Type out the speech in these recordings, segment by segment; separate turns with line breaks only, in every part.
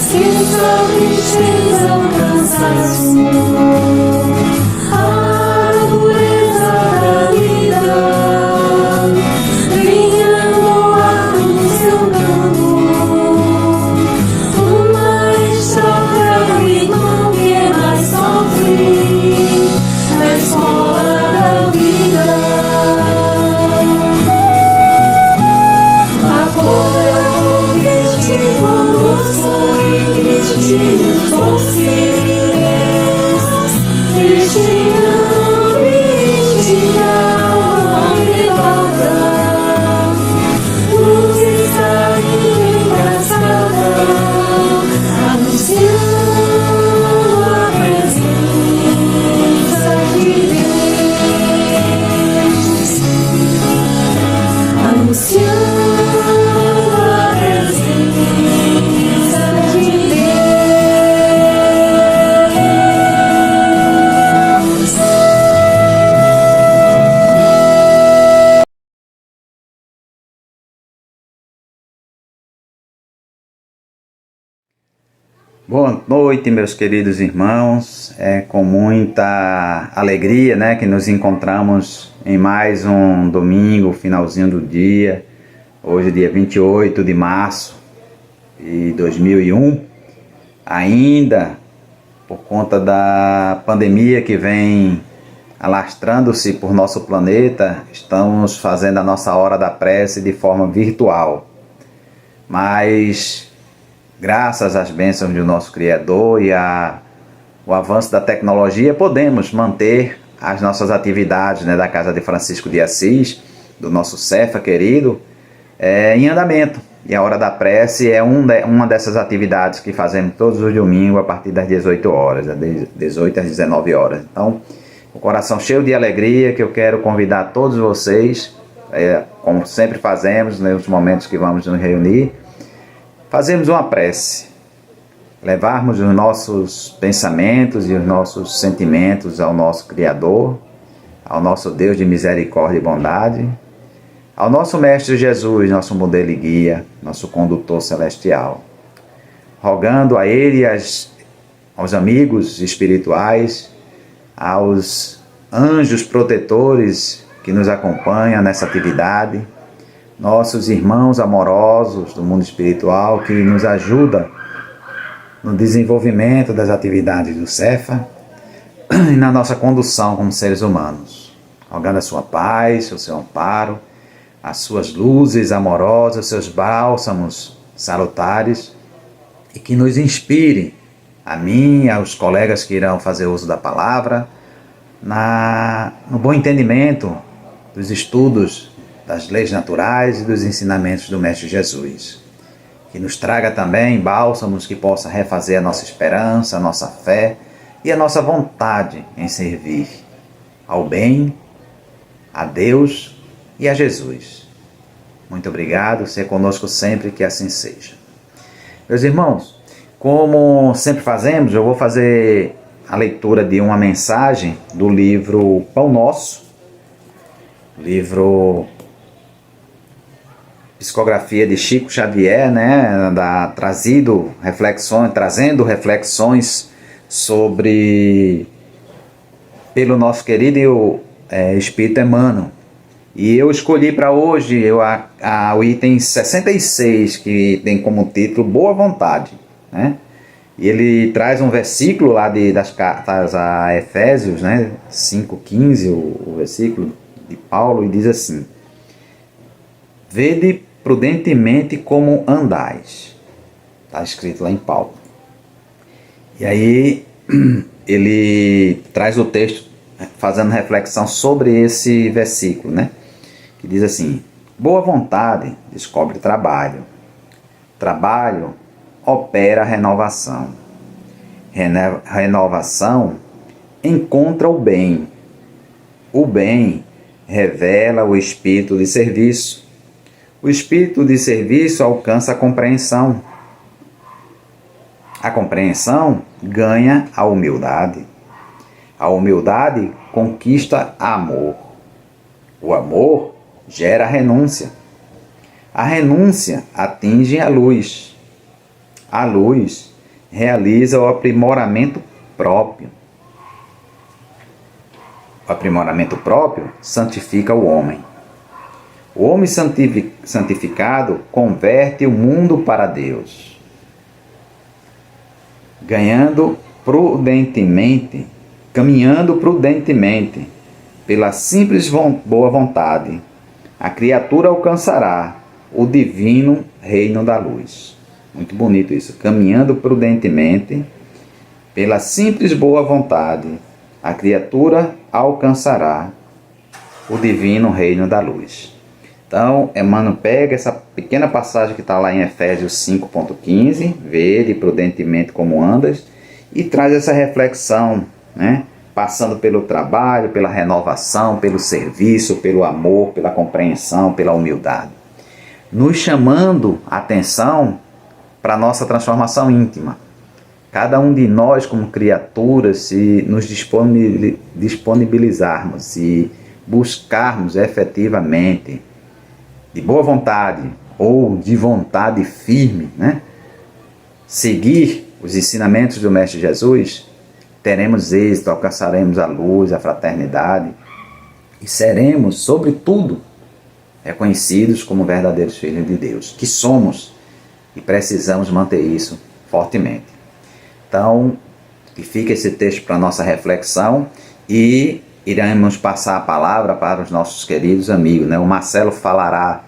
Esqueça a tristeza, o cansaço, a dureza da vida. Venha no ar do seu clamor, uma estrofe ao irmão que mais sofre na escola da vida. Acorda convite conosco e vestimos vocês. Cristiano, cristiano, levanta. Luz está engraçada, anunciando a presença de Deus. Anunciando a presença de Deus.
Boa noite, meus queridos irmãos. É com muita alegria, né, que nos encontramos em mais um domingo, finalzinho do dia. Hoje, dia 28 de março de 2001. Ainda por conta da pandemia que vem alastrando-se por nosso planeta, estamos fazendo a nossa hora da prece de forma virtual. Mas graças às bênçãos do nosso Criador e o avanço da tecnologia, podemos manter as nossas atividades, né, da Casa de Francisco de Assis, do nosso Cefa querido, em andamento. E a Hora da Prece é uma dessas atividades que fazemos todos os domingos a partir das 18 horas, das 18 às 19 horas. Então, o coração cheio de alegria, que eu quero convidar todos vocês, como sempre fazemos nos momentos que vamos nos reunir, fazermos uma prece, levarmos os nossos pensamentos e os nossos sentimentos ao nosso Criador, ao nosso Deus de misericórdia e bondade, ao nosso Mestre Jesus, nosso modelo e guia, nosso condutor celestial, rogando a Ele e aos amigos espirituais, aos anjos protetores que nos acompanham nessa atividade, nossos irmãos amorosos do mundo espiritual que nos ajudam no desenvolvimento das atividades do Cefa e na nossa condução como seres humanos, rogando a sua paz, o seu amparo, as suas luzes amorosas, seus bálsamos salutares, e que nos inspire, a mim e aos colegas que irão fazer uso da palavra, no bom entendimento dos estudos das leis naturais e dos ensinamentos do Mestre Jesus. Que nos traga também bálsamos que possa refazer a nossa esperança, a nossa fé e a nossa vontade em servir ao bem, a Deus e a Jesus. Muito obrigado, seja conosco sempre, que assim seja. Meus irmãos, como sempre fazemos, eu vou fazer a leitura de uma mensagem do livro Pão Nosso, livro Psicografia de Chico Xavier, né, trazendo reflexões pelo nosso querido Espírito Emmanuel. E eu escolhi para hoje o item 66, que tem como título Boa Vontade, né? E ele traz um versículo lá das cartas a Efésios, né, 5,15, o versículo de Paulo, e diz assim: Vede prudentemente como andais. Está escrito lá em Paulo. E aí ele traz o texto fazendo reflexão sobre esse versículo, né? Que diz assim: boa vontade descobre trabalho. Trabalho opera renovação. Renovação encontra o bem. O bem revela o espírito de serviço. O espírito de serviço alcança a compreensão. A compreensão ganha a humildade. A humildade conquista amor. O amor gera renúncia. A renúncia atinge a luz. A luz realiza o aprimoramento próprio. O aprimoramento próprio santifica o homem. O homem santificado converte o mundo para Deus, caminhando prudentemente pela simples boa vontade, a criatura alcançará o divino reino da luz. Muito bonito isso. Caminhando prudentemente pela simples boa vontade, a criatura alcançará o divino reino da luz. Então, Emmanuel pega essa pequena passagem que está lá em Efésios 5.15, vede prudentemente como andas, e traz essa reflexão, né? Passando pelo trabalho, pela renovação, pelo serviço, pelo amor, pela compreensão, pela humildade. Nos chamando a atenção para a nossa transformação íntima. Cada um de nós, como criaturas, se nos disponibilizarmos e buscarmos efetivamente, de boa vontade ou de vontade firme, né, seguir os ensinamentos do Mestre Jesus, teremos êxito, alcançaremos a luz, a fraternidade e seremos, sobretudo, reconhecidos como verdadeiros filhos de Deus, que somos e precisamos manter isso fortemente. Então, que fica esse texto para nossa reflexão e iremos passar a palavra para os nossos queridos amigos, né? O Marcelo falará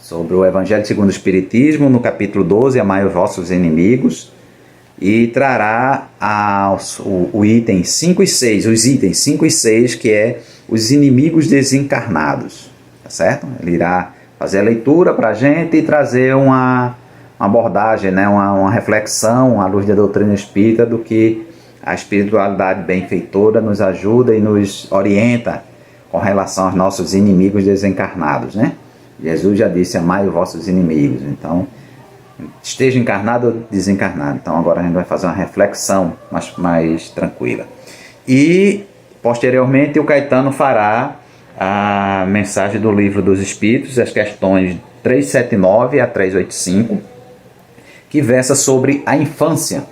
sobre o Evangelho segundo o Espiritismo, no capítulo 12, Amai os vossos inimigos, e trará o item 5 e 6, os itens 5 e 6, que é os inimigos desencarnados, tá certo? Ele irá fazer a leitura para a gente e trazer uma abordagem, né? uma reflexão à luz da doutrina espírita do que a espiritualidade benfeitora nos ajuda e nos orienta com relação aos nossos inimigos desencarnados, né? Jesus já disse, amai os vossos inimigos. Então, esteja encarnado ou desencarnado. Então, agora a gente vai fazer uma reflexão mais tranquila. E, posteriormente, o Caetano fará a mensagem do Livro dos Espíritos, as questões 379 a 385, que versa sobre a infância,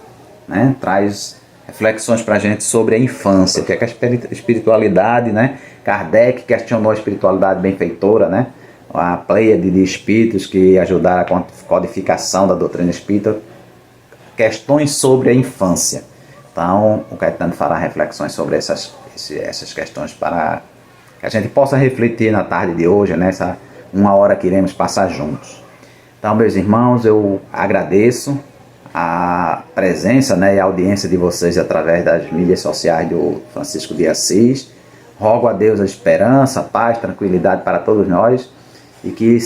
né? Traz reflexões para a gente sobre a infância, que é que a espiritualidade, né? Kardec questionou a espiritualidade benfeitora, né? A pleiade de espíritos que ajudaram a codificação da doutrina espírita, questões sobre a infância. Então, o Caetano fará reflexões sobre essas questões para que a gente possa refletir na tarde de hoje, nessa 1 hora que iremos passar juntos. Então, meus irmãos, eu agradeço a presença, né, e a audiência de vocês através das mídias sociais do Francisco de Assis. Rogo a Deus a esperança, a paz, tranquilidade para todos nós e que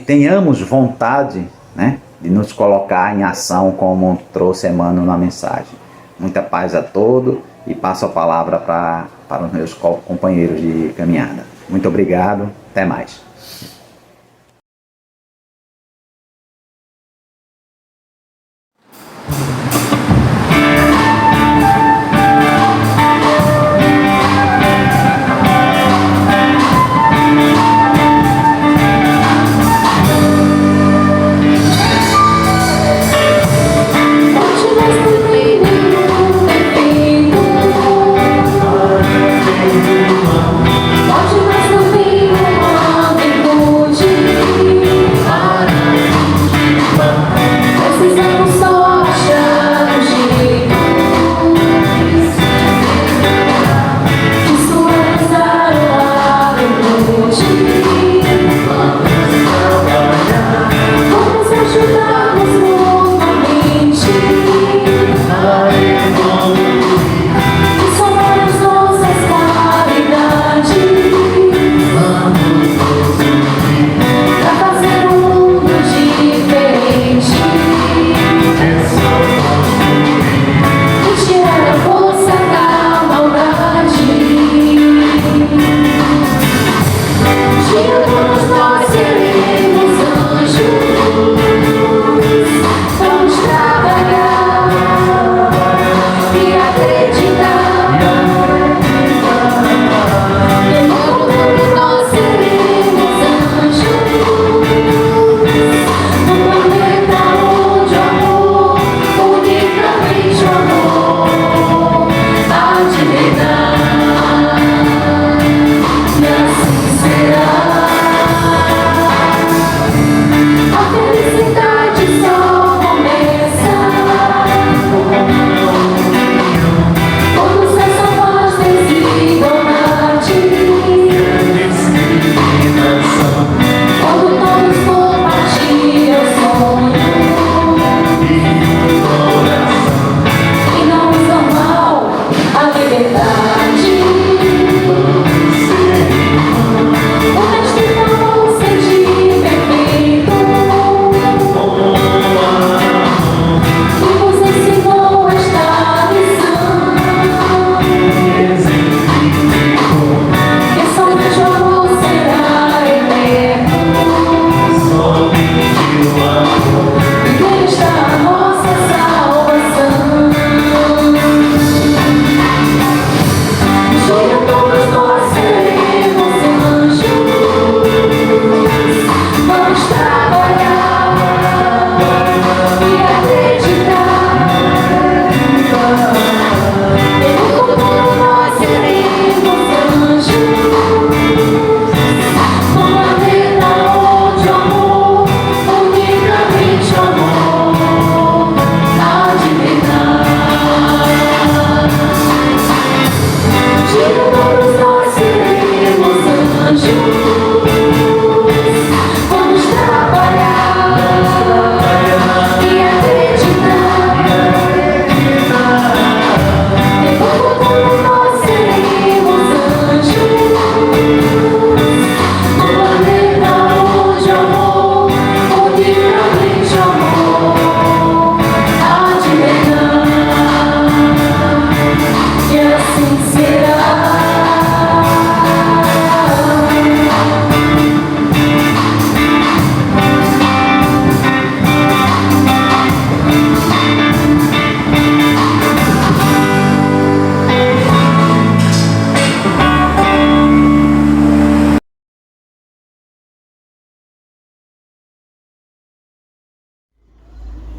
tenhamos vontade, né, de nos colocar em ação como trouxe Emmanuel na mensagem. Muita paz a todos e passo a palavra para os meus companheiros de caminhada. Muito obrigado, até mais.
Pode mais no fim,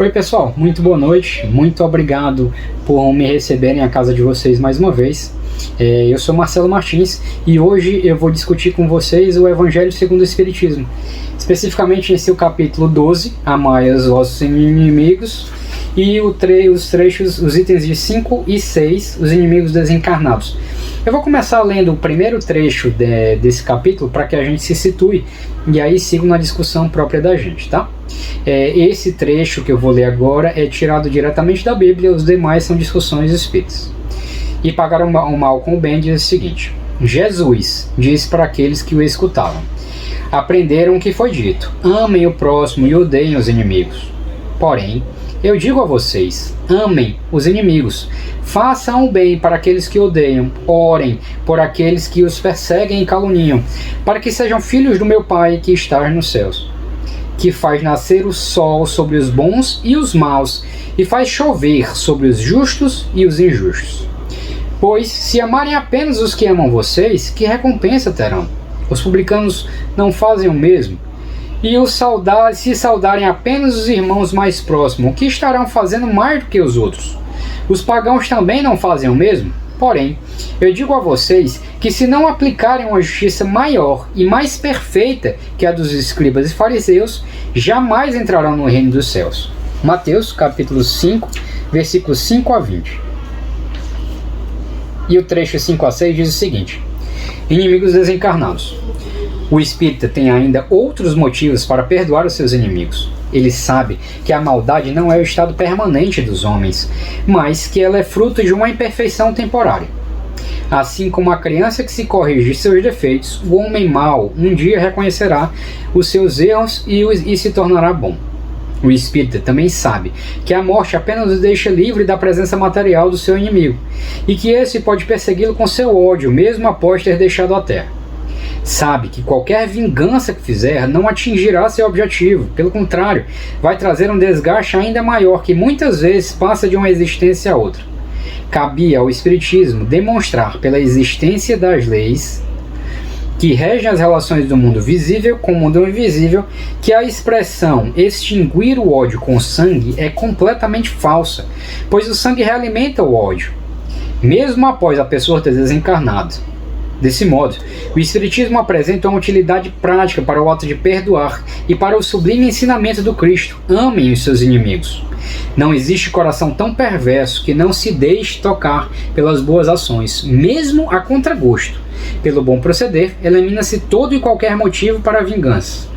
Oi pessoal, muito boa noite, muito obrigado por me receberem à casa de vocês mais uma vez. Eu sou Marcelo Martins e hoje eu vou discutir com vocês o Evangelho segundo o Espiritismo, especificamente nesse capítulo 12, Amai os vossos inimigos, e os trechos, os itens de 5 e 6, os inimigos desencarnados. Eu vou começar lendo o primeiro trecho desse capítulo para que a gente se situe e aí sigo na discussão própria da gente, tá? Esse trecho que eu vou ler agora é tirado diretamente da Bíblia, os demais são discussões espíritas. E pagar o mal com o bem diz o seguinte: Jesus disse para aqueles que o escutavam: aprenderam o que foi dito, amem o próximo e odeiem os inimigos. Porém, eu digo a vocês, amem os inimigos, façam o bem para aqueles que odeiam, orem por aqueles que os perseguem e caluniam, para que sejam filhos do meu Pai que está nos céus, que faz nascer o sol sobre os bons e os maus, e faz chover sobre os justos e os injustos. Pois, se amarem apenas os que amam vocês, que recompensa terão? Os publicanos não fazem o mesmo? E se saudarem apenas os irmãos mais próximos, o que estarão fazendo mais do que os outros? Os pagãos também não fazem o mesmo? Porém, eu digo a vocês que se não aplicarem uma justiça maior e mais perfeita que a dos escribas e fariseus, jamais entrarão no reino dos céus. Mateus capítulo 5, versículos 5 a 20. E o trecho 5 a 6 diz o seguinte: inimigos desencarnados. O espírita tem ainda outros motivos para perdoar os seus inimigos. Ele sabe que a maldade não é o estado permanente dos homens, mas que ela é fruto de uma imperfeição temporária. Assim como a criança que se corrige seus defeitos, o homem mau um dia reconhecerá os seus erros e se tornará bom. O espírita também sabe que a morte apenas o deixa livre da presença material do seu inimigo, e que esse pode persegui-lo com seu ódio, mesmo após ter deixado a terra. Sabe que qualquer vingança que fizer não atingirá seu objetivo, pelo contrário, vai trazer um desgaste ainda maior que muitas vezes passa de uma existência a outra. Cabia ao Espiritismo demonstrar pela existência das leis que regem as relações do mundo visível com o mundo invisível que a expressão extinguir o ódio com sangue é completamente falsa, pois o sangue realimenta o ódio, mesmo após a pessoa ter desencarnado. Desse modo, o Espiritismo apresenta uma utilidade prática para o ato de perdoar e para o sublime ensinamento do Cristo: amem os seus inimigos. Não existe coração tão perverso que não se deixe tocar pelas boas ações, mesmo a contragosto. Pelo bom proceder, elimina-se todo e qualquer motivo para a vingança.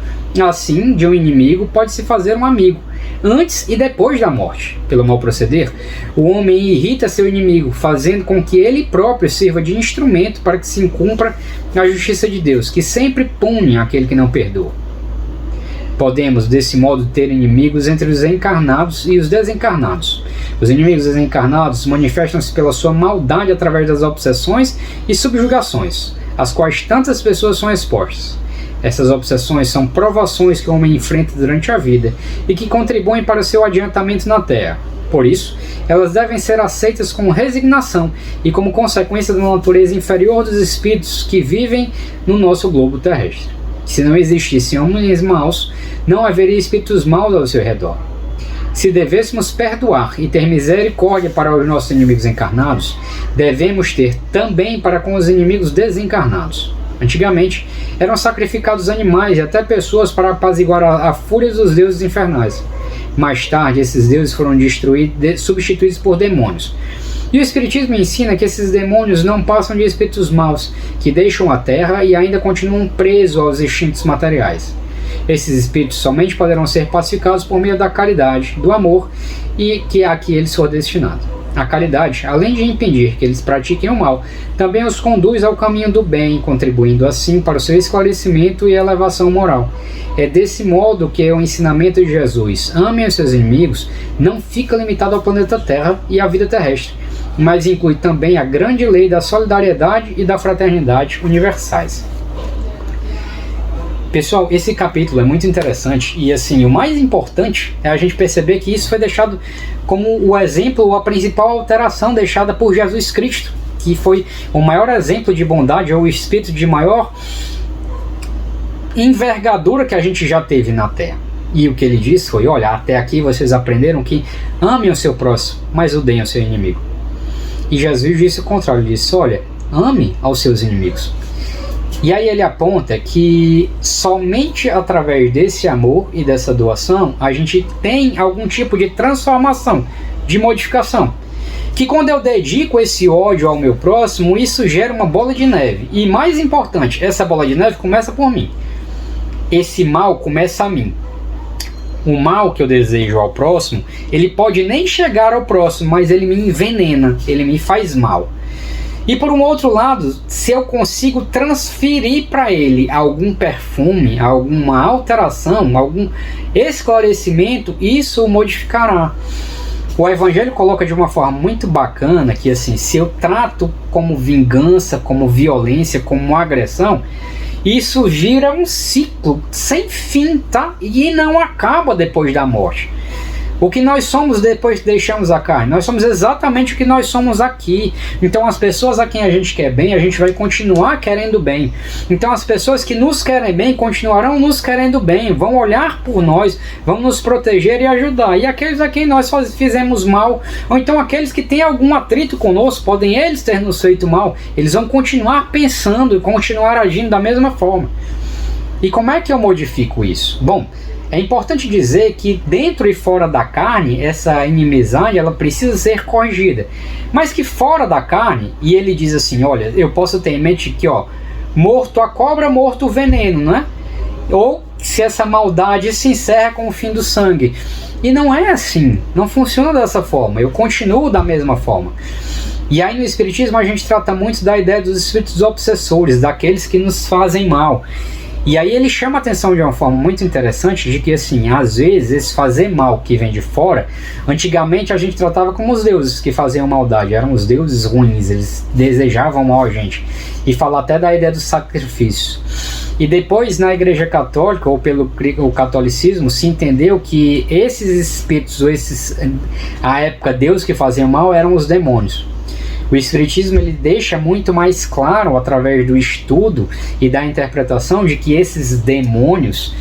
Assim, de um inimigo pode-se fazer um amigo, antes e depois da morte. Pelo mau proceder, o homem irrita seu inimigo, fazendo com que ele próprio sirva de instrumento para que se cumpra a justiça de Deus, que sempre pune aquele que não perdoa. Podemos, desse modo, ter inimigos entre os encarnados e os desencarnados. Os inimigos desencarnados manifestam-se pela sua maldade através das obsessões e subjugações, às quais tantas pessoas são expostas. Essas obsessões são provações que o homem enfrenta durante a vida e que contribuem para o seu adiantamento na Terra. Por isso, elas devem ser aceitas com resignação e como consequência da natureza inferior dos espíritos que vivem no nosso globo terrestre. Se não existissem homens maus, não haveria espíritos maus ao seu redor. Se devêssemos perdoar e ter misericórdia para os nossos inimigos encarnados, devemos ter também para com os inimigos desencarnados. Antigamente, eram sacrificados animais e até pessoas para apaziguar a fúria dos deuses infernais. Mais tarde, esses deuses foram substituídos por demônios. E o Espiritismo ensina que esses demônios não passam de espíritos maus, que deixam a Terra e ainda continuam presos aos instintos materiais. Esses espíritos somente poderão ser pacificados por meio da caridade, do amor e que a que eles foram destinados. A caridade, além de impedir que eles pratiquem o mal, também os conduz ao caminho do bem, contribuindo assim para o seu esclarecimento e elevação moral. É desse modo que o ensinamento de Jesus, amem os seus inimigos, não fica limitado ao planeta Terra e à vida terrestre, mas inclui também a grande lei da solidariedade e da fraternidade universais. Pessoal, esse capítulo é muito interessante e assim, o mais importante é a gente perceber que isso foi deixado como o exemplo ou a principal alteração deixada por Jesus Cristo, que foi o maior exemplo de bondade ou o espírito de maior envergadura que a gente já teve na Terra. E o que ele disse foi: olha, até aqui vocês aprenderam que amem o seu próximo, mas odeiem o seu inimigo. E Jesus disse o contrário, ele disse: olha, ame aos seus inimigos. E aí ele aponta que somente através desse amor e dessa doação a gente tem algum tipo de transformação, de modificação. Que quando eu dedico esse ódio ao meu próximo, isso gera uma bola de neve. E mais importante, essa bola de neve começa por mim. Esse mal começa a mim. O mal que eu desejo ao próximo, ele pode nem chegar ao próximo, mas ele me envenena, ele me faz mal. E por um outro lado, se eu consigo transferir para ele algum perfume, alguma alteração, algum esclarecimento, isso o modificará. O Evangelho coloca de uma forma muito bacana que, assim, se eu trato como vingança, como violência, como agressão, isso gira um ciclo sem fim, tá? E não acaba depois da morte. O que nós somos depois que deixamos a carne? Nós somos exatamente o que nós somos aqui. Então as pessoas a quem a gente quer bem, a gente vai continuar querendo bem. Então as pessoas que nos querem bem, continuarão nos querendo bem. Vão olhar por nós, vão nos proteger e ajudar. E aqueles a quem nós fizemos mal, ou então aqueles que têm algum atrito conosco, podem eles ter nos feito mal, eles vão continuar pensando e continuar agindo da mesma forma. E como é que eu modifico isso? Bom, é importante dizer que dentro e fora da carne, essa inimizade ela precisa ser corrigida. Mas que fora da carne, e ele diz assim, olha, eu posso ter em mente que, ó, morto a cobra, morto o veneno, né? Ou se essa maldade se encerra com o fim do sangue. E não é assim, não funciona dessa forma, eu continuo da mesma forma. E aí no Espiritismo a gente trata muito da ideia dos espíritos obsessores, daqueles que nos fazem mal. E aí ele chama a atenção de uma forma muito interessante de que, assim, às vezes esse fazer mal que vem de fora, antigamente a gente tratava como os deuses que faziam maldade, eram os deuses ruins, eles desejavam mal a gente. E fala até da ideia do sacrifício. E depois na Igreja Católica, ou pelo o catolicismo, se entendeu que esses espíritos, ou esses, à época, deuses que faziam mal, eram os demônios. O Espiritismo ele deixa muito mais claro, através do estudo e da interpretação, de que esses demônios,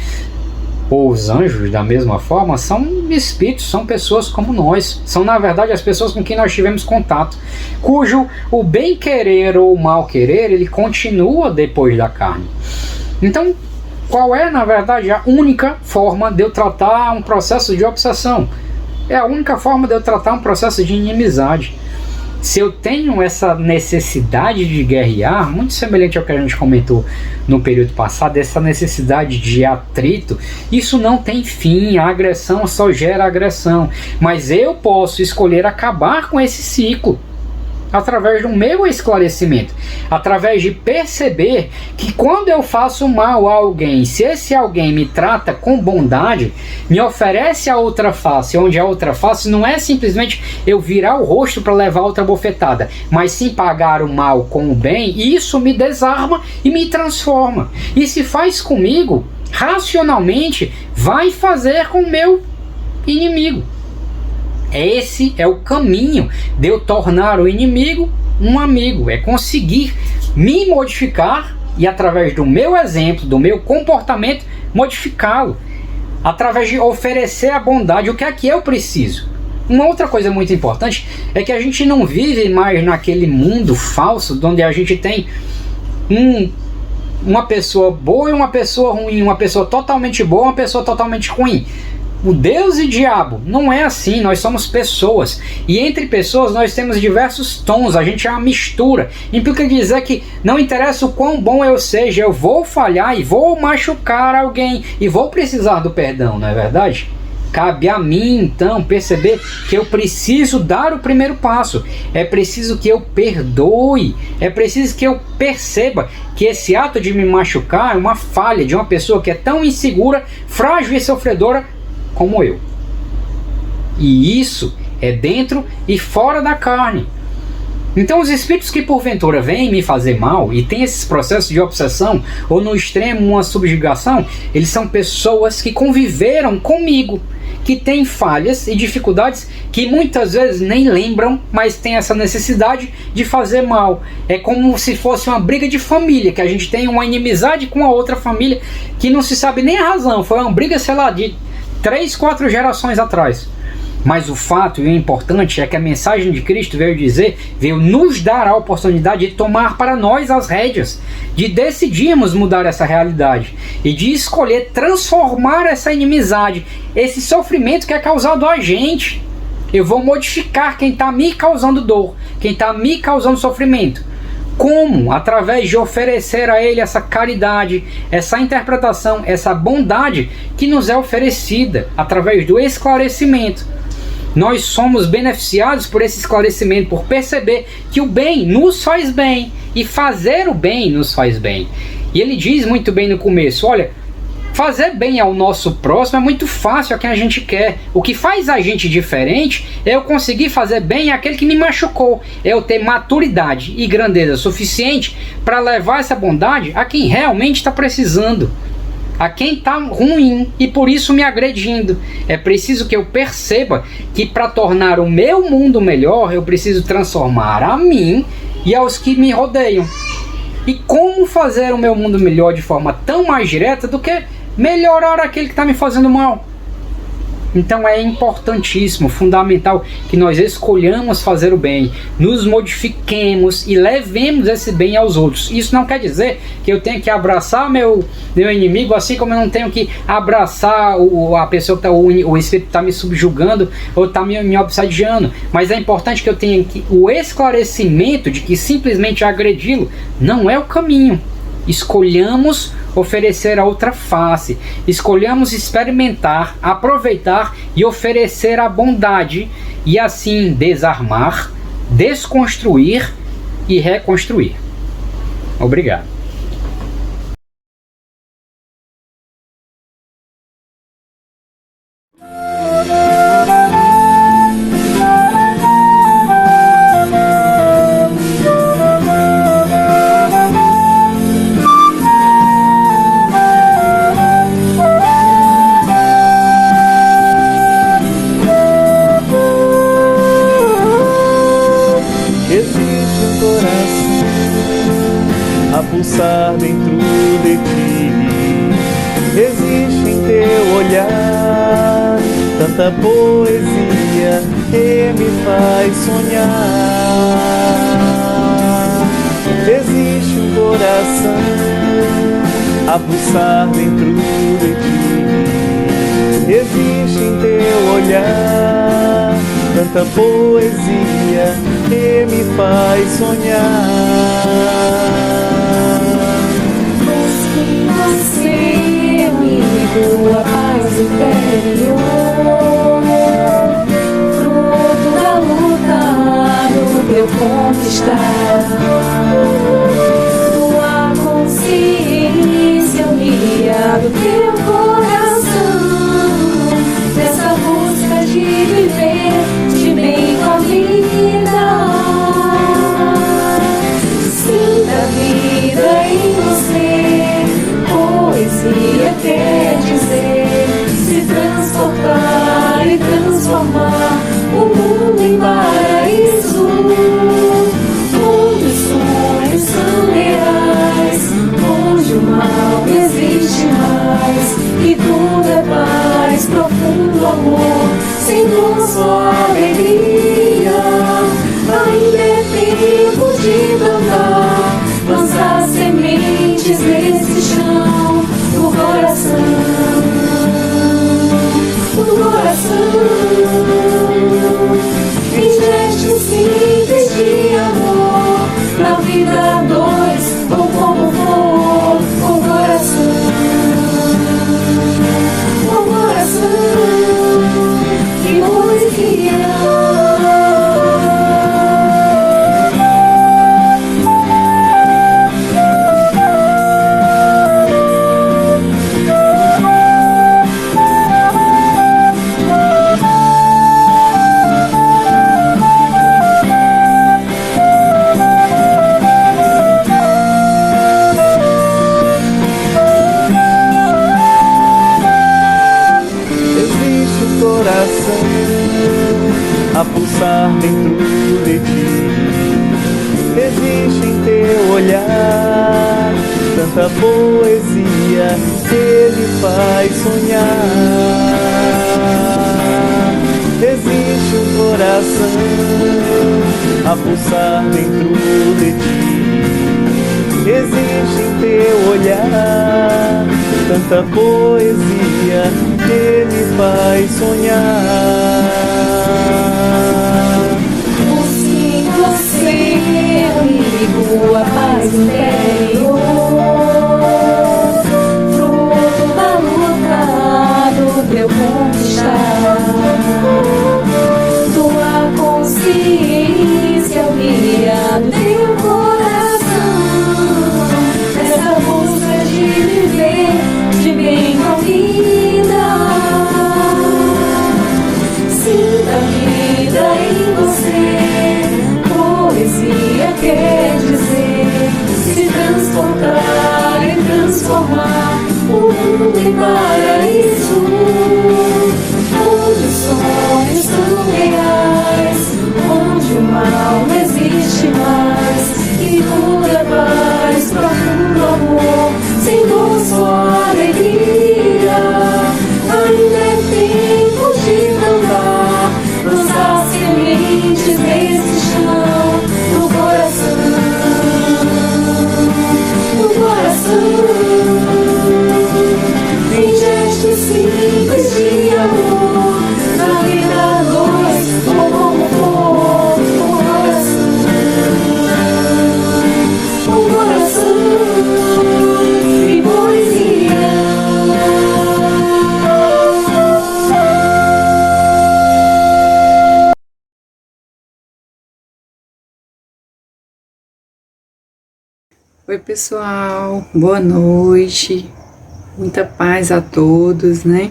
ou os anjos da mesma forma, são espíritos, são pessoas como nós. São, na verdade, as pessoas com quem nós tivemos contato, cujo o bem-querer ou o mal-querer, ele continua depois da carne. Então, qual é, na verdade, a única forma de eu tratar um processo de obsessão? É a única forma de eu tratar um processo de inimizade. Se eu tenho essa necessidade de guerrear, muito semelhante ao que a gente comentou no período passado, essa necessidade de atrito, isso não tem fim, a agressão só gera agressão. Mas eu posso escolher acabar com esse ciclo através do meu esclarecimento, através de perceber que quando eu faço mal a alguém, se esse alguém me trata com bondade, me oferece a outra face, onde a outra face não é simplesmente eu virar o rosto para levar outra bofetada, mas sim pagar o mal com o bem, e isso me desarma e me transforma. E se faz comigo, racionalmente, vai fazer com o meu inimigo. Esse é o caminho de eu tornar o inimigo um amigo. É conseguir me modificar e, através do meu exemplo, do meu comportamento, modificá-lo. Através de oferecer a bondade, o que é que eu preciso. Uma outra coisa muito importante é que a gente não vive mais naquele mundo falso onde a gente tem uma pessoa boa e uma pessoa ruim, uma pessoa totalmente boa e uma pessoa totalmente ruim. O Deus e o diabo não é assim, nós somos pessoas, e entre pessoas nós temos diversos tons, a gente é uma mistura. Implica dizer que não interessa o quão bom eu seja, eu vou falhar e vou machucar alguém e vou precisar do perdão, não é verdade? Cabe a mim então perceber que eu preciso dar o primeiro passo, é preciso que eu perdoe, é preciso que eu perceba que esse ato de me machucar é uma falha de uma pessoa que é tão insegura, frágil e sofredora como eu. E isso é dentro e fora da carne. Então os espíritos que porventura vêm me fazer mal e tem esses processos de obsessão, ou no extremo uma subjugação, eles são pessoas que conviveram comigo, que têm falhas e dificuldades que muitas vezes nem lembram, mas tem essa necessidade de fazer mal. É como se fosse uma briga de família, que a gente tem uma inimizade com a outra família que não se sabe nem a razão, foi uma briga, sei lá, de 3, 4 gerações atrás. Mas o fato e o importante é que a mensagem de Cristo veio nos dar a oportunidade de tomar para nós as rédeas, de decidirmos mudar essa realidade e de escolher transformar essa inimizade, esse sofrimento que é causado a gente. Eu vou modificar quem está me causando dor, quem está me causando sofrimento. Como? Através de oferecer a ele essa caridade, essa interpretação, essa bondade que nos é oferecida através do esclarecimento. Nós somos beneficiados por esse esclarecimento, por perceber que o bem nos faz bem e fazer o bem nos faz bem. E ele diz muito bem no começo, olha, fazer bem ao nosso próximo é muito fácil, a quem a gente quer. O que faz a gente diferente é eu conseguir fazer bem àquele que me machucou, é eu ter maturidade e grandeza suficiente para levar essa bondade a quem realmente está precisando, a quem está ruim e por isso me agredindo. É preciso que eu perceba que para tornar o meu mundo melhor, eu preciso transformar a mim e aos que me rodeiam. E como fazer o meu mundo melhor de forma tão mais direta do que melhorar aquele que está me fazendo mal? Então é importantíssimo, fundamental que nós escolhamos fazer o bem, nos modifiquemos e levemos esse bem aos outros. Isso não quer dizer que eu tenho que abraçar meu inimigo, assim como eu não tenho que abraçar a pessoa que o espírito está me subjugando ou está me obsediando. Mas é importante que eu tenha o esclarecimento de que simplesmente agredi-lo não é o caminho. Escolhamos oferecer a outra face, escolhamos experimentar, aproveitar e oferecer a bondade e assim desarmar, desconstruir e reconstruir. Obrigado.
Pulsar dentro de ti, existe em teu olhar tanta poesia que me faz sonhar. Existe um coração a pulsar dentro de ti, existe em teu olhar tanta poesia que me faz sonhar.
Você, amigo, a paz interior, fruto da luta do teu conquistar, tua consciência unida do teu coração, dessa busca de viver de bem com a vida. Sinta a vida em você. Poesia quer dizer se transportar e transformar o mundo em paraíso, onde os sonhos são reais, onde o mal não existe mais e tudo é paz, profundo amor, sem dor, só alegria. Ainda é tempo de plantar, lançar sementes nesse chão do coração, em gestos simples de amor, na vida a dois ou como for, com coração e musiquinha.
A pulsar dentro de ti, existe em teu olhar tanta poesia que lhe faz sonhar. coração a pulsar dentro de ti. Existe em teu olhar tanta poesia que me faz sonhar.
Busque em você, amigo, a paz interior, fruto da luta do teu conquistar. Tua consciência, o guia do teu coração, essa busca de viver de bem com a vida. Sinta a vida em você, poesia quer dizer se transportar e transformar o mundo em paraíso, onde os sonhos são reais, onde o mal não existe mais, e tu levas profundo amor, sem dor só alegria. Ainda é tempo de plantar, lançar sementes nesse chão, no coração, no coração. Em gestos simples de amor, na vida dois, ou como for, o coração, e poesia.
Oi pessoal, boa noite, muita paz a todos, né?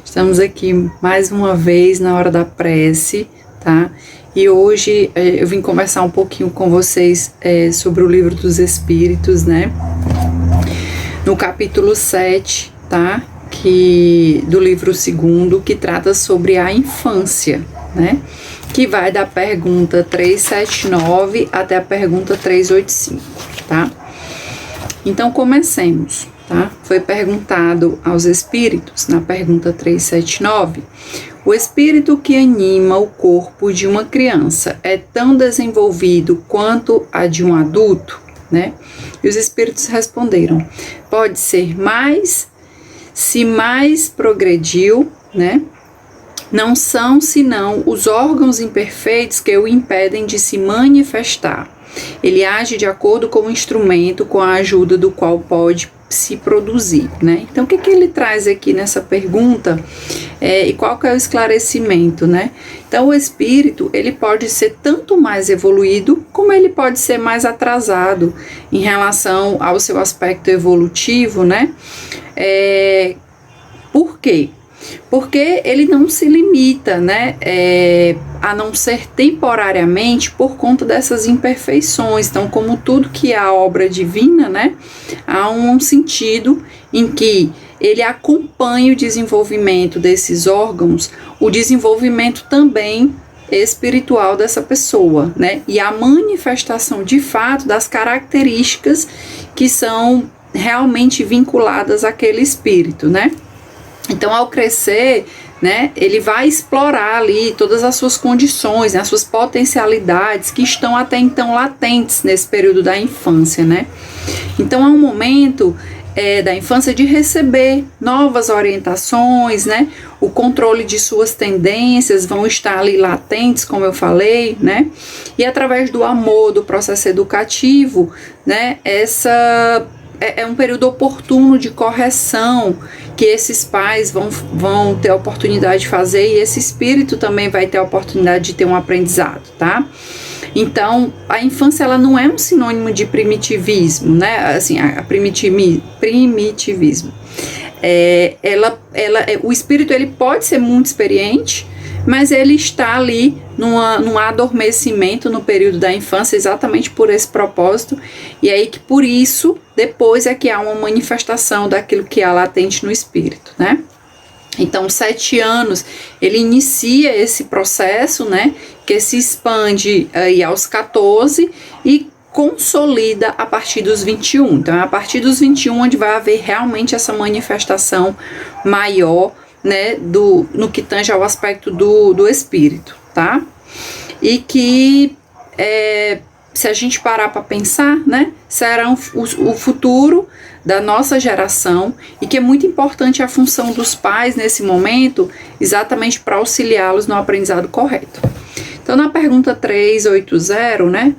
Estamos aqui mais uma vez na hora da prece, tá? E hoje eu vim conversar um pouquinho com vocês sobre o Livro dos Espíritos, né? No capítulo 7, tá? Do livro 2º, que trata sobre a infância, né? Que vai da pergunta 379 até a pergunta 385, tá? Então, comecemos, tá? Foi perguntado aos espíritos, na pergunta 379, o espírito que anima o corpo de uma criança é tão desenvolvido quanto a de um adulto, né? E os espíritos responderam, pode ser mais, se mais progrediu, né? Não são senão os órgãos imperfeitos que o impedem de se manifestar. Ele age de acordo com o instrumento com a ajuda do qual pode se produzir, né? Então, o que ele traz aqui nessa pergunta e qual que é o esclarecimento, né? Então, o espírito, ele pode ser tanto mais evoluído, como ele pode ser mais atrasado em relação ao seu aspecto evolutivo, né? Por quê? Porque ele não se limita, né, a não ser temporariamente por conta dessas imperfeições. Então, como tudo que é a obra divina, né, há um sentido em que ele acompanha o desenvolvimento desses órgãos, o desenvolvimento também espiritual dessa pessoa, né, e a manifestação de fato das características que são realmente vinculadas àquele espírito, né. Então, ao crescer, né, ele vai explorar ali todas as suas condições, né, as suas potencialidades que estão até então latentes nesse período da infância, né. Então, é um momento da infância de receber novas orientações, né, o controle de suas tendências vão estar ali latentes, como eu falei, né, e através do amor, do processo educativo, né, essa é um período oportuno de correção que esses pais vão ter a oportunidade de fazer, e esse espírito também vai ter a oportunidade de ter um aprendizado, tá? Então, a infância, ela não é um sinônimo de primitivismo, né? Assim, primitivismo. O espírito, ele pode ser muito experiente, mas ele está ali num adormecimento no período da infância, exatamente por esse propósito, e aí que por isso, depois é que há uma manifestação daquilo que há latente no espírito, né? Então, 7 anos, ele inicia esse processo, né, que se expande aí aos 14 e consolida a partir dos 21. Então, é a partir dos 21 onde vai haver realmente essa manifestação maior, né, no que tange ao aspecto do espírito, tá? e que se a gente parar para pensar, né, serão o futuro da nossa geração, e que é muito importante a função dos pais nesse momento, exatamente para auxiliá-los no aprendizado correto. Então, na pergunta 380, né,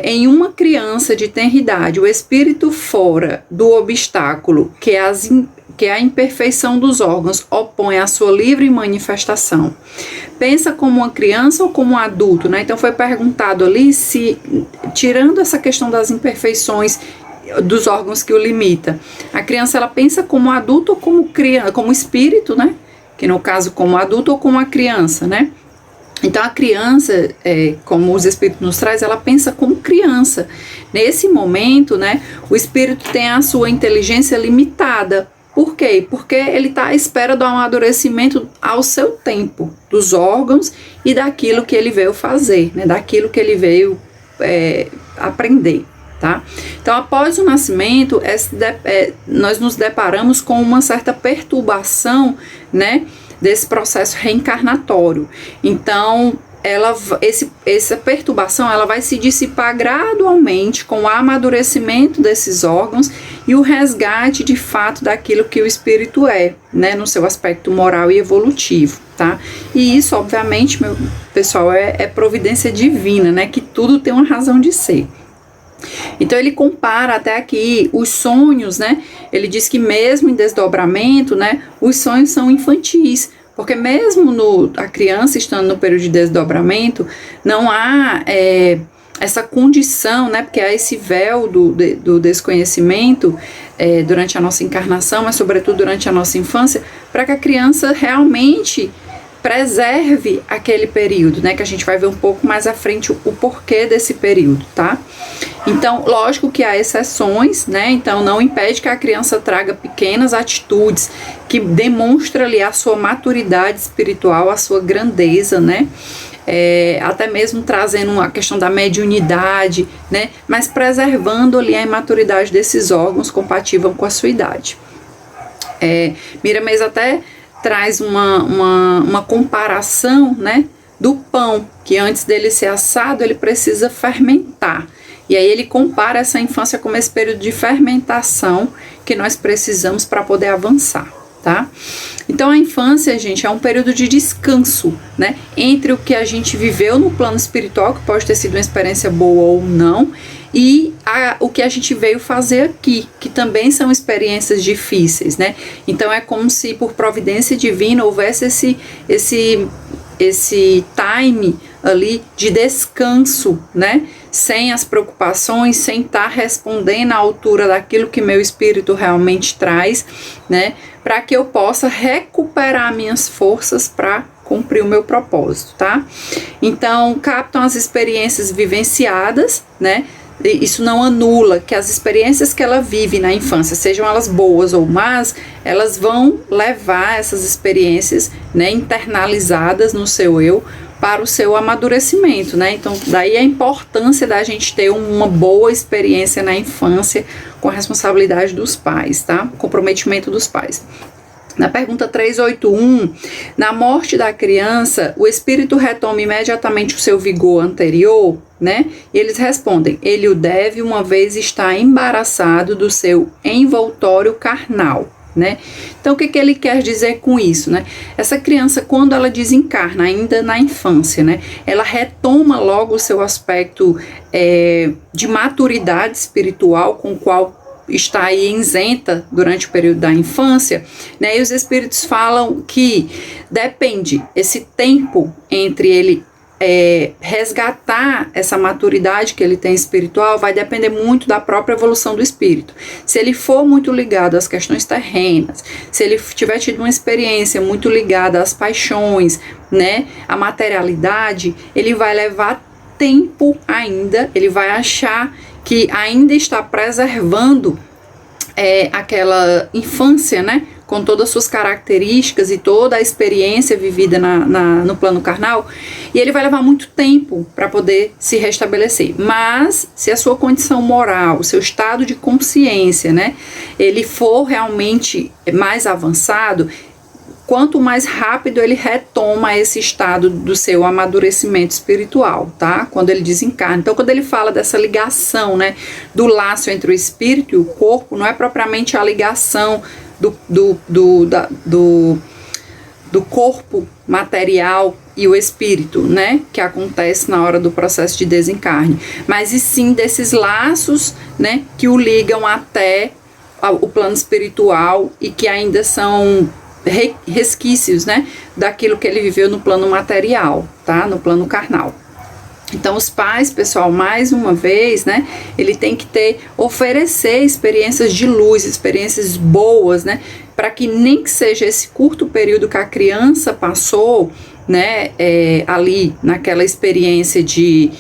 em uma criança de tenra idade, o espírito fora do obstáculo que a imperfeição dos órgãos opõe à sua livre manifestação, pensa como uma criança ou como um adulto, né? Então foi perguntado ali se, tirando essa questão das imperfeições dos órgãos que o limita, a criança ela pensa como adulto ou como criança, como espírito, né? Que no caso como adulto ou como a criança, né? Então a criança, como os espíritos nos traz, ela pensa como criança. Nesse momento, né, o espírito tem a sua inteligência limitada. Por quê? Porque ele está à espera do amadurecimento ao seu tempo, dos órgãos e daquilo que ele veio fazer, né, daquilo que ele veio aprender. Tá? Então, após o nascimento, nós nos deparamos com uma certa perturbação, né, desse processo reencarnatório. Então, essa perturbação ela vai se dissipar gradualmente com o amadurecimento desses órgãos e o resgate de fato daquilo que o espírito né, no seu aspecto moral e evolutivo, tá? E isso, obviamente, meu pessoal, é providência divina, né, que tudo tem uma razão de ser. Então ele compara até aqui os sonhos, né? Ele diz que mesmo em desdobramento, né, os sonhos são infantis, porque mesmo a criança estando no período de desdobramento, não há essa condição, né? Porque há esse véu do desconhecimento durante a nossa encarnação, mas sobretudo durante a nossa infância, para que a criança realmente preserve aquele período, né, que a gente vai ver um pouco mais à frente o porquê desse período, tá? Então, lógico que há exceções, né, então não impede que a criança traga pequenas atitudes que demonstram ali a sua maturidade espiritual, a sua grandeza, né, até mesmo trazendo a questão da mediunidade, né, mas preservando ali a imaturidade desses órgãos compatível com a sua idade. Miramês até traz uma comparação, né, do pão, que antes dele ser assado, ele precisa fermentar. E aí ele compara essa infância como esse período de fermentação que nós precisamos para poder avançar, tá? Então a infância, gente, é um período de descanso, né, entre o que a gente viveu no plano espiritual, que pode ter sido uma experiência boa ou não, e o que a gente veio fazer aqui, que também são experiências difíceis, né? Então é como se por providência divina houvesse esse time ali de descanso, né? Sem as preocupações, sem estar respondendo à altura daquilo que meu espírito realmente traz, né? Para que eu possa recuperar minhas forças para cumprir o meu propósito, tá? Então, captam as experiências vivenciadas, né? Isso não anula que as experiências que ela vive na infância, sejam elas boas ou más, elas vão levar essas experiências, né, internalizadas no seu eu para o seu amadurecimento, né? Então, daí a importância da gente ter uma boa experiência na infância com a responsabilidade dos pais, tá? O comprometimento dos pais. Na pergunta 381, na morte da criança, o espírito retoma imediatamente o seu vigor anterior, né? E eles respondem, ele o deve uma vez estar embaraçado do seu envoltório carnal, né? Então o que ele quer dizer com isso, né? Essa criança, quando ela desencarna, ainda na infância, né, ela retoma logo o seu aspecto de maturidade espiritual com o qual está aí isenta durante o período da infância, né? E os espíritos falam que depende esse tempo entre ele resgatar essa maturidade que ele tem espiritual, vai depender muito da própria evolução do espírito. Se ele for muito ligado às questões terrenas, se ele tiver tido uma experiência muito ligada às paixões, né, à materialidade, ele vai levar tempo ainda, ele vai achar que ainda está preservando aquela infância, né, com todas as suas características e toda a experiência vivida no plano carnal, e ele vai levar muito tempo para poder se restabelecer. Mas se a sua condição moral, o seu estado de consciência, né, ele for realmente mais avançado, quanto mais rápido ele retoma esse estado do seu amadurecimento espiritual, tá? Quando ele desencarna. Então, quando ele fala dessa ligação, né, do laço entre o espírito e o corpo, não é propriamente a ligação do corpo material e o espírito, né, que acontece na hora do processo de desencarne, mas e sim desses laços, né, que o ligam até o plano espiritual e que ainda são resquícios, né, daquilo que ele viveu no plano material, tá, no plano carnal. Então, os pais, pessoal, mais uma vez, né, ele tem que oferecer experiências de luz, experiências boas, né, para que nem que seja esse curto período que a criança passou, né, ali naquela experiência de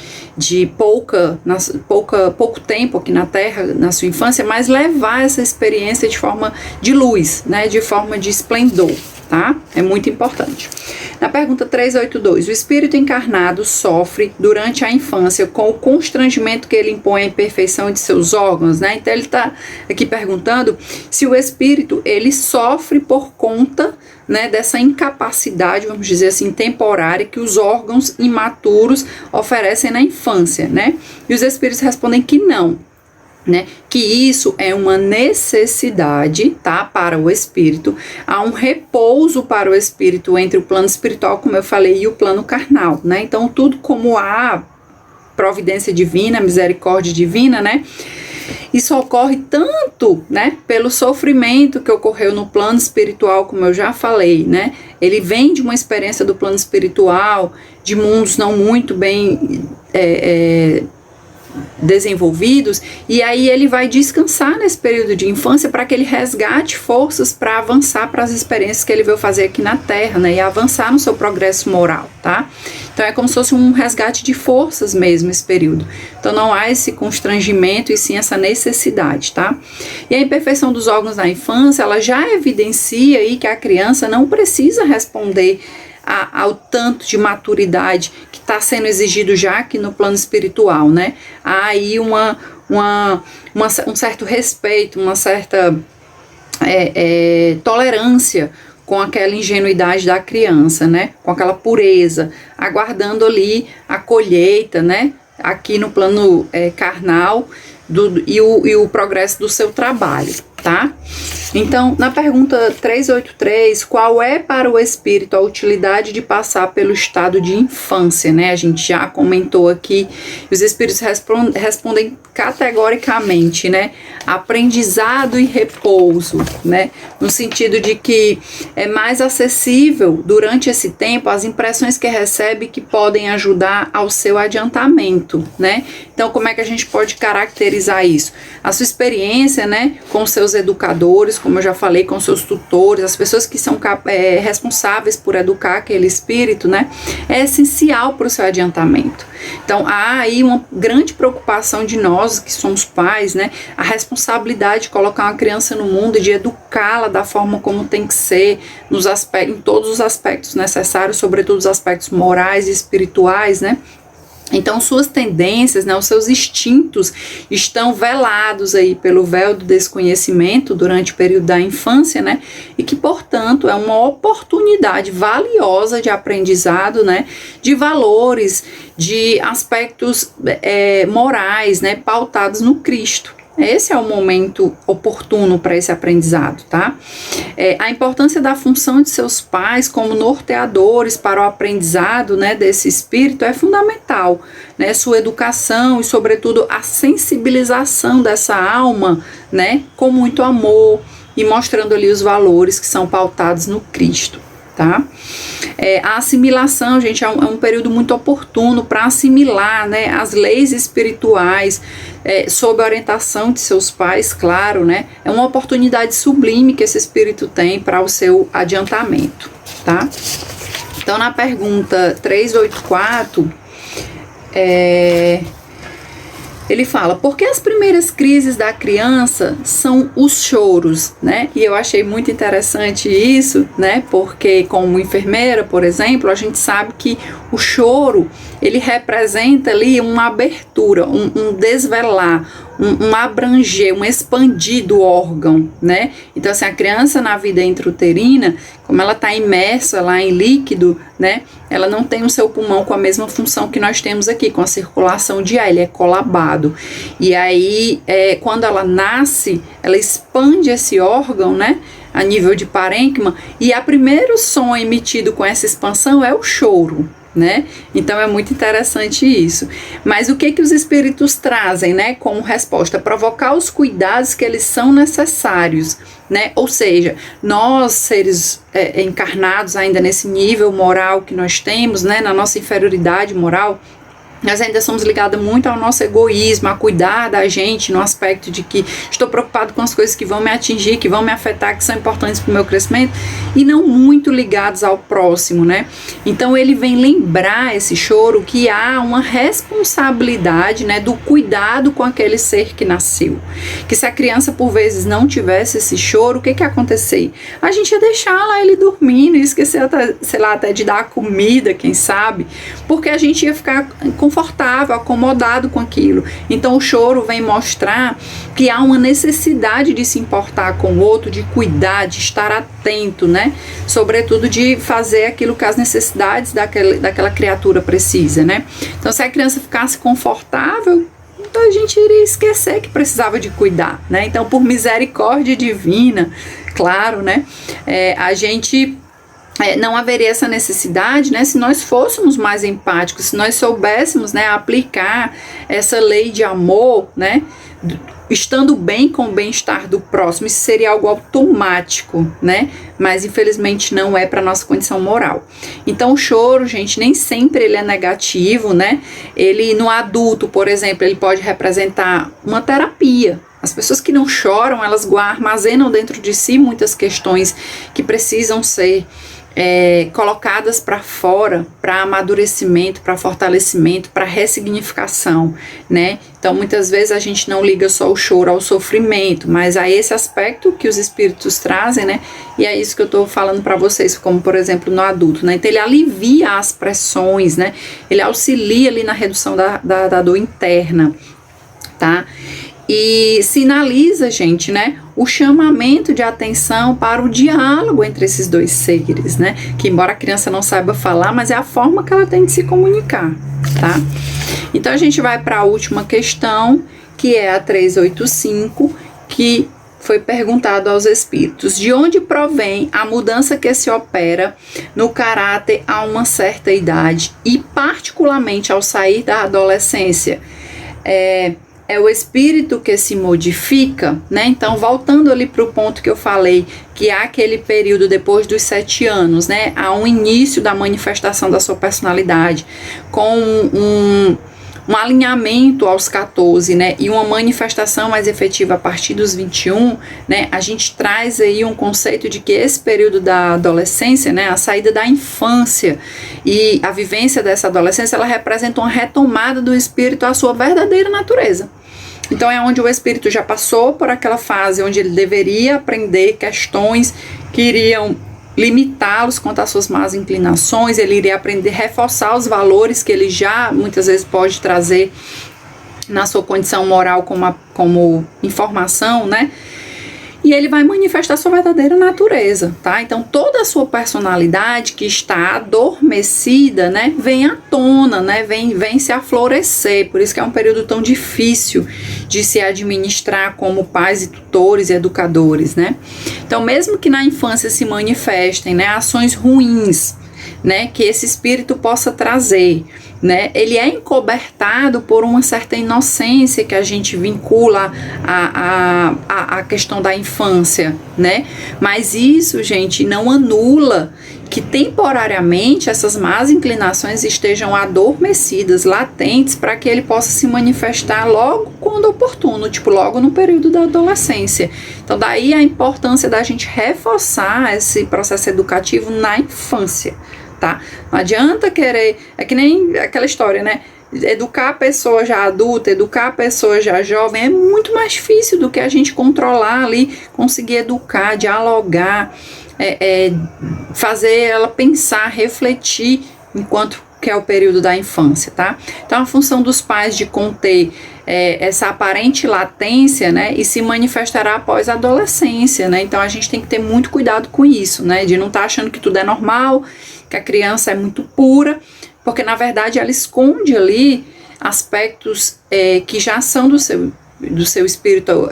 pouco tempo aqui na Terra, na sua infância, mas levar essa experiência de forma de luz, né, de forma de esplendor, tá? É muito importante. Na pergunta 382, o espírito encarnado sofre durante a infância com o constrangimento que ele impõe à imperfeição de seus órgãos, né? Então ele está aqui perguntando se o espírito ele sofre por conta, né, dessa incapacidade, vamos dizer assim, temporária que os órgãos imaturos oferecem na infância, né? E os espíritos respondem que não, né? Que isso é uma necessidade, tá, para o espírito. Há um repouso para o espírito entre o plano espiritual, como eu falei, e o plano carnal, né? Então tudo como a providência divina, misericórdia divina, né? Isso ocorre tanto, né, pelo sofrimento que ocorreu no plano espiritual, como eu já falei, né? Ele vem de uma experiência do plano espiritual, de mundos não muito bem desenvolvidos, e aí ele vai descansar nesse período de infância para que ele resgate forças para avançar para as experiências que ele veio fazer aqui na Terra, né, e avançar no seu progresso moral, tá? Então é como se fosse um resgate de forças mesmo esse período. Então não há esse constrangimento e sim essa necessidade, tá? E a imperfeição dos órgãos na infância, ela já evidencia aí que a criança não precisa responder ao tanto de maturidade que está sendo exigido já aqui no plano espiritual, né? Há aí um certo respeito, uma certa tolerância com aquela ingenuidade da criança, né? Com aquela pureza, aguardando ali a colheita, né? Aqui no plano carnal e o progresso do seu trabalho, tá? Então, na pergunta 383, qual é para o espírito a utilidade de passar pelo estado de infância, né? A gente já comentou aqui, os espíritos respondem categoricamente, né? Aprendizado e repouso, né? No sentido de que é mais acessível durante esse tempo as impressões que recebe que podem ajudar ao seu adiantamento, né? Então, como é que a gente pode caracterizar isso? A sua experiência, né, com seus educadores, como eu já falei, com seus tutores, as pessoas que são responsáveis por educar aquele espírito, né, é essencial para o seu adiantamento. Então, há aí uma grande preocupação de nós, que somos pais, né, a responsabilidade de colocar uma criança no mundo e de educá-la da forma como tem que ser, em todos os aspectos necessários, sobretudo os aspectos morais e espirituais, né. Então, suas tendências, né, os seus instintos estão velados aí pelo véu do desconhecimento durante o período da infância, né, e que, portanto, é uma oportunidade valiosa de aprendizado, né, de valores, de aspectos morais, né, pautados no Cristo. Esse é o momento oportuno para esse aprendizado, tá? A importância da função de seus pais como norteadores para o aprendizado, né, desse espírito é fundamental, né? Sua educação e, sobretudo, a sensibilização dessa alma, né, com muito amor e mostrando ali os valores que são pautados no Cristo. Tá? A assimilação, gente, é um período muito oportuno para assimilar, né, as leis espirituais sob a orientação de seus pais, claro, né? É uma oportunidade sublime que esse espírito tem para o seu adiantamento, tá? Então, na pergunta 384, ele fala, por que as primeiras crises da criança são os choros, né? E eu achei muito interessante isso, né? Porque como enfermeira, por exemplo, a gente sabe que o choro, ele representa ali uma abertura, um desvelar, um abranger, um expandir do órgão, né? Então, assim, a criança na vida intrauterina, como ela está imersa lá em líquido, né? Ela não tem o seu pulmão com a mesma função que nós temos aqui, com a circulação de ar, ele é colabado. E aí, quando ela nasce, ela expande esse órgão, né? A nível de parênquima, e o primeiro som emitido com essa expansão é o choro, né? Então é muito interessante isso. Mas o que os espíritos trazem, né, como resposta? Provocar os cuidados que eles são necessários, né? Ou seja, nós seres encarnados ainda nesse nível moral que nós temos, né, na nossa inferioridade moral, nós ainda somos ligados muito ao nosso egoísmo, a cuidar da gente no aspecto de que estou preocupado com as coisas que vão me atingir, que vão me afetar, que são importantes para o meu crescimento, e não muito ligados ao próximo, né? Então ele vem lembrar esse choro que há uma responsabilidade, né, do cuidado com aquele ser que nasceu. Que se a criança por vezes não tivesse esse choro, o que ia acontecer? A gente ia deixar lá ele dormindo, ia esquecer até, sei lá, até de dar comida, quem sabe, porque a gente ia ficar confortável, acomodado com aquilo. Então o choro vem mostrar que há uma necessidade de se importar com o outro, de cuidar, de estar atento, né? Sobretudo de fazer aquilo que as necessidades daquela criatura precisa, né? Então se a criança ficasse confortável, então a gente iria esquecer que precisava de cuidar, né? Então por misericórdia divina, claro, né? A gente não haveria essa necessidade, né, se nós fôssemos mais empáticos, se nós soubéssemos, né, aplicar essa lei de amor, né, estando bem com o bem-estar do próximo. Isso seria algo automático, né, mas infelizmente não é para nossa condição moral. Então o choro, gente, nem sempre ele é negativo, né, ele no adulto, por exemplo, ele pode representar uma terapia. As pessoas que não choram, elas armazenam dentro de si muitas questões que precisam ser colocadas para fora, para amadurecimento, para fortalecimento, para ressignificação, né? Então muitas vezes a gente não liga só o choro ao sofrimento, mas a esse aspecto que os espíritos trazem, né? E é isso que eu estou falando para vocês, como por exemplo no adulto, né? Então ele alivia as pressões, né? Ele auxilia ali na redução da dor interna, tá? E sinaliza, gente, né, o chamamento de atenção para o diálogo entre esses dois seres, né, que embora a criança não saiba falar, mas é a forma que ela tem de se comunicar, tá? Então a gente vai para a última questão, que é a 385, que foi perguntado aos espíritos: de onde provém a mudança que se opera no caráter a uma certa idade e particularmente ao sair da adolescência? É o espírito que se modifica, né? Então, voltando ali para o ponto que eu falei, que há aquele período depois dos 7 anos, né? Há um início da manifestação da sua personalidade, com um alinhamento aos 14, né? E uma manifestação mais efetiva a partir dos 21, né? A gente traz aí um conceito de que esse período da adolescência, né? A saída da infância e a vivência dessa adolescência, ela representa uma retomada do espírito à sua verdadeira natureza. Então é onde o espírito já passou por aquela fase onde ele deveria aprender questões que iriam limitá-los quanto às suas más inclinações, ele iria aprender a reforçar os valores que ele já muitas vezes pode trazer na sua condição moral como informação, né? E ele vai manifestar sua verdadeira natureza, tá? Então toda a sua personalidade que está adormecida, né, vem à tona, né, vem se aflorescer. Por isso que é um período tão difícil de se administrar como pais e tutores e educadores, né? Então mesmo que na infância se manifestem, né, ações ruins, né, que esse espírito possa trazer, né, ele é encobertado por uma certa inocência que a gente vincula à questão da infância, né? Mas isso, gente, não anula que temporariamente essas más inclinações estejam adormecidas, latentes, para que ele possa se manifestar logo quando oportuno, tipo logo no período da adolescência. Então daí a importância da gente reforçar esse processo educativo na infância, tá? Não adianta querer, é que nem aquela história, né? Educar a pessoa já adulta, educar a pessoa já jovem é muito mais difícil do que a gente controlar ali, conseguir educar, dialogar, fazer ela pensar, refletir enquanto que é o período da infância, tá? Então a função dos pais de conter essa aparente latência, né, e se manifestará após a adolescência, né? Então a gente tem que ter muito cuidado com isso, né, de não estar achando que tudo é normal, que a criança é muito pura, porque na verdade ela esconde ali aspectos que já são do seu espírito,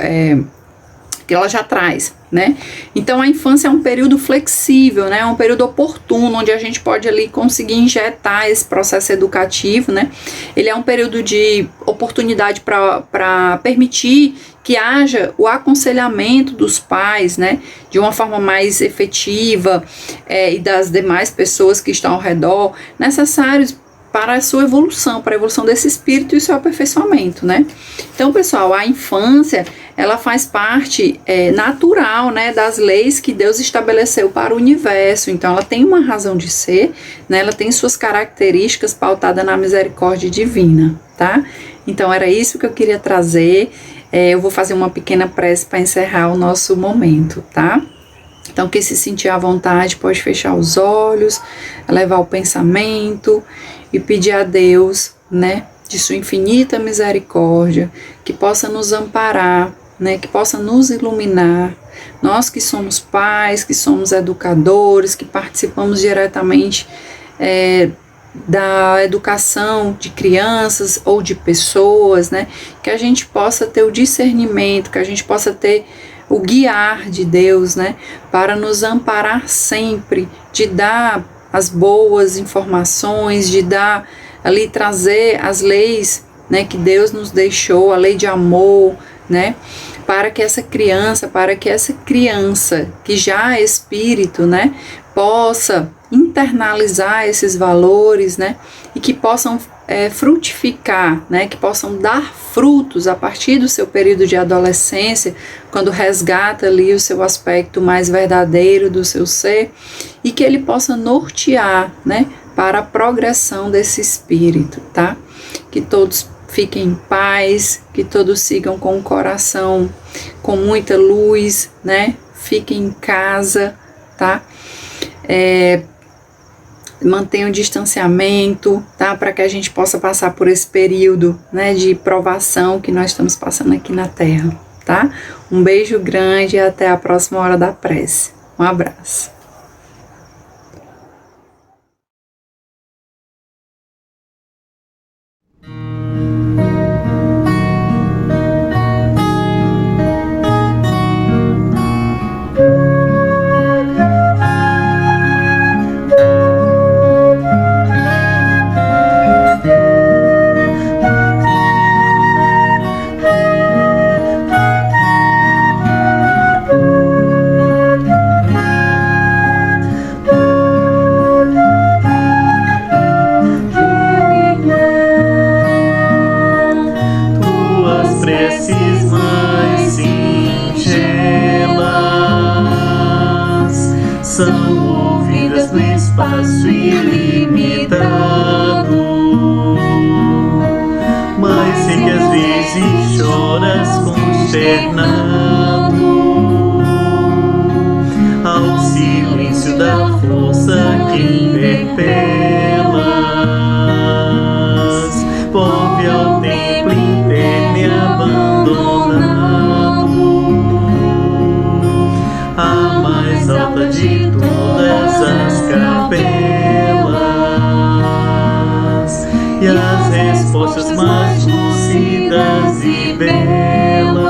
que ela já traz, né? Então a infância é um período flexível, né? É um período oportuno, onde a gente pode ali conseguir injetar esse processo educativo, né? Ele é um período de oportunidade para permitir que haja o aconselhamento dos pais, né? De uma forma mais efetiva, e das demais pessoas que estão ao redor, necessários para a sua evolução, para a evolução desse espírito e o seu aperfeiçoamento, né? Então, pessoal, a infância, ela faz parte natural, né, das leis que Deus estabeleceu para o universo. Então, ela tem uma razão de ser, né? Ela tem suas características pautadas na misericórdia divina, tá? Então, era isso que eu queria trazer. Eu vou fazer uma pequena prece para encerrar o nosso momento, tá? Então, quem se sentir à vontade pode fechar os olhos, elevar o pensamento e pedir a Deus, né, de sua infinita misericórdia, que possa nos amparar, né, que possa nos iluminar. Nós que somos pais, que somos educadores, que participamos diretamente da educação de crianças ou de pessoas, né, que a gente possa ter o discernimento, que a gente possa ter o guiar de Deus, né, para nos amparar sempre, de dar as boas informações, de dar ali, trazer as leis, né, que Deus nos deixou, a lei de amor, né, para que essa criança que já é espírito, né, possa internalizar esses valores, né, e que possam frutificar, né, que possam dar frutos a partir do seu período de adolescência, quando resgata ali o seu aspecto mais verdadeiro do seu ser, e que ele possa nortear, né, para a progressão desse espírito, tá? Que todos fiquem em paz, que todos sigam com o coração com muita luz, né? Fiquem em casa, tá? Mantenha o distanciamento, tá? Para que a gente possa passar por esse período, né, de provação que nós estamos passando aqui na Terra, tá? Um beijo grande e até a próxima hora da prece. Um abraço.
São ouvidas no espaço ilimitado, mas sei que às vezes choras consternado ao silêncio da força que interpelas, pobre ao templo interno e abandonado, a mais alta de todas as capelas, e as respostas mais lúcidas e belas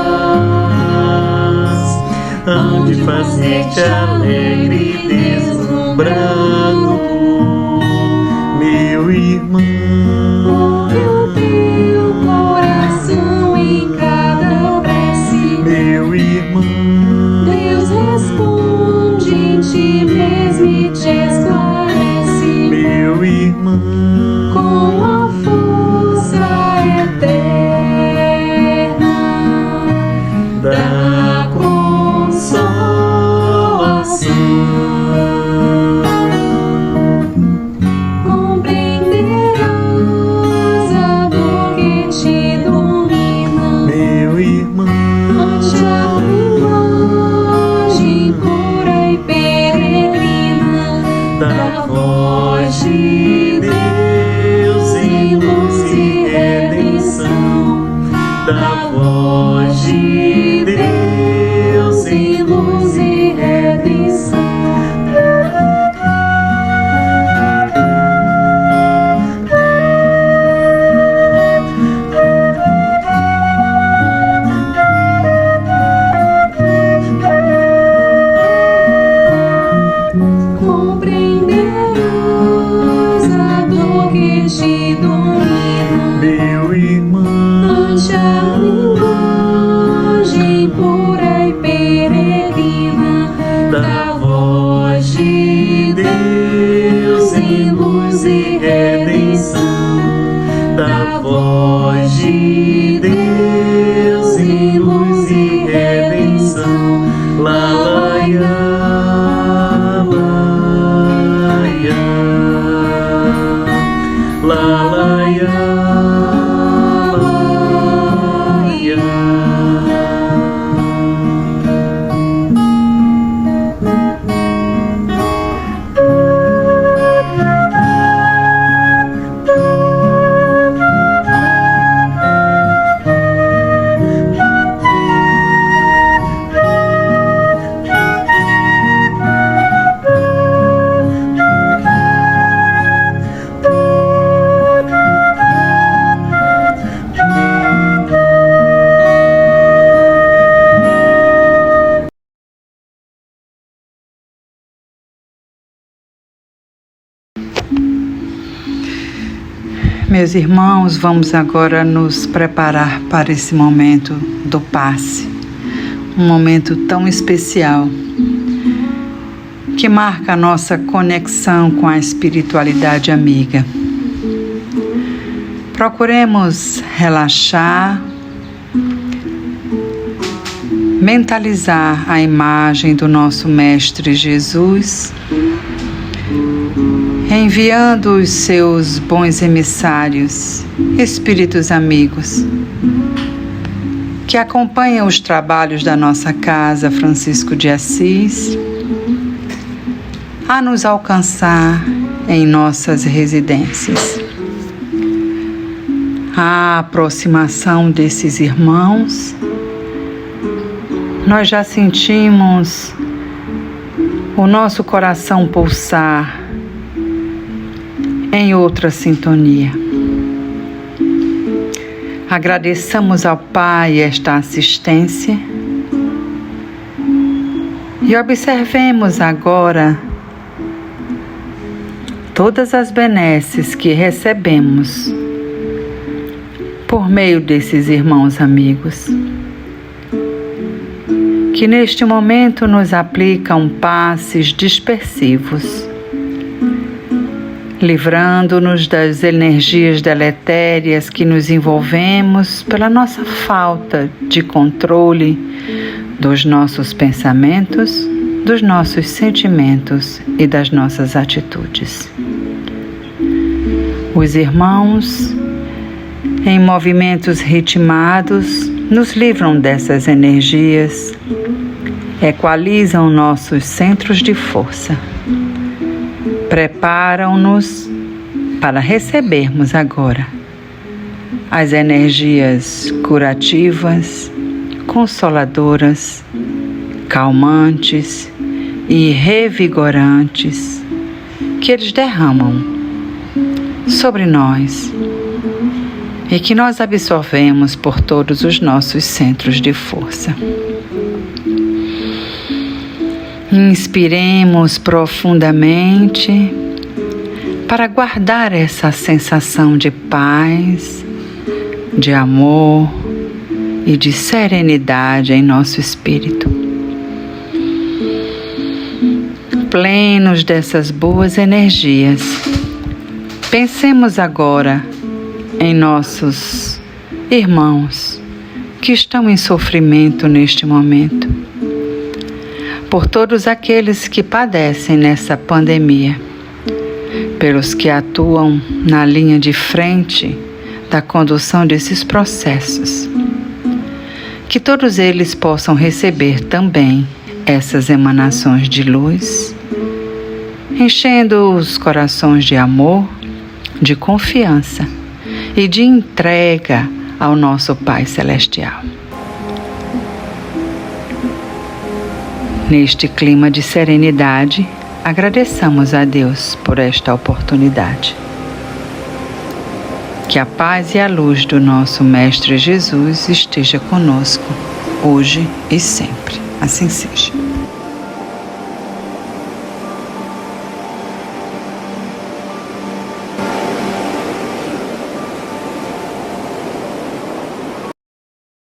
hão de fazer-te alegre e deslumbrado, meu irmão.
O teu coração em cada prece,
Meu irmão,
Deus responde em ti mesmo e te esclarece
meu irmão,
com a força eterna
da consolação.
compreenderás
voz de Deus em luz e redenção.
Compreenderás a dor que te domina,
Meu irmão,
ante a linguagem pura e peregrina
da voz de Deus em luz e redenção. Da voz de Deus em luz e redenção. Lá, lá, ia. La la ya, la ya.
Meus irmãos, vamos agora nos preparar para esse momento do passe, um momento tão especial que marca a nossa conexão com a espiritualidade amiga. Procuremos relaxar, mentalizar a imagem do nosso Mestre Jesus, enviando os seus bons emissários, espíritos amigos, que acompanham os trabalhos da nossa casa Francisco de Assis, a nos alcançar em nossas residências. A aproximação desses irmãos, nós já sentimos o nosso coração pulsar em outra sintonia. Agradeçamos ao Pai esta assistência e observemos agora todas as benesses que recebemos por meio desses irmãos amigos, que neste momento nos aplicam passes dispersivos, livrando-nos das energias deletérias que nos envolvemos pela nossa falta de controle dos nossos pensamentos, dos nossos sentimentos e das nossas atitudes. Os irmãos, em movimentos ritmados, nos livram dessas energias, equalizam nossos centros de força, preparam-nos para recebermos agora as energias curativas, consoladoras, calmantes e revigorantes que eles derramam sobre nós e que nós absorvemos por todos os nossos centros de força. Inspiremos profundamente para guardar essa sensação de paz, de amor e de serenidade em nosso espírito. Plenos dessas boas energias, pensemos agora em nossos irmãos que estão em sofrimento neste momento, por todos aqueles que padecem nessa pandemia, pelos que atuam na linha de frente da condução desses processos, que todos eles possam receber também essas emanações de luz, enchendo os corações de amor, de confiança e de entrega ao nosso Pai Celestial. Neste clima de serenidade, agradeçamos a Deus por esta oportunidade. Que a paz e a luz do nosso Mestre Jesus esteja conosco, hoje e sempre. Assim seja.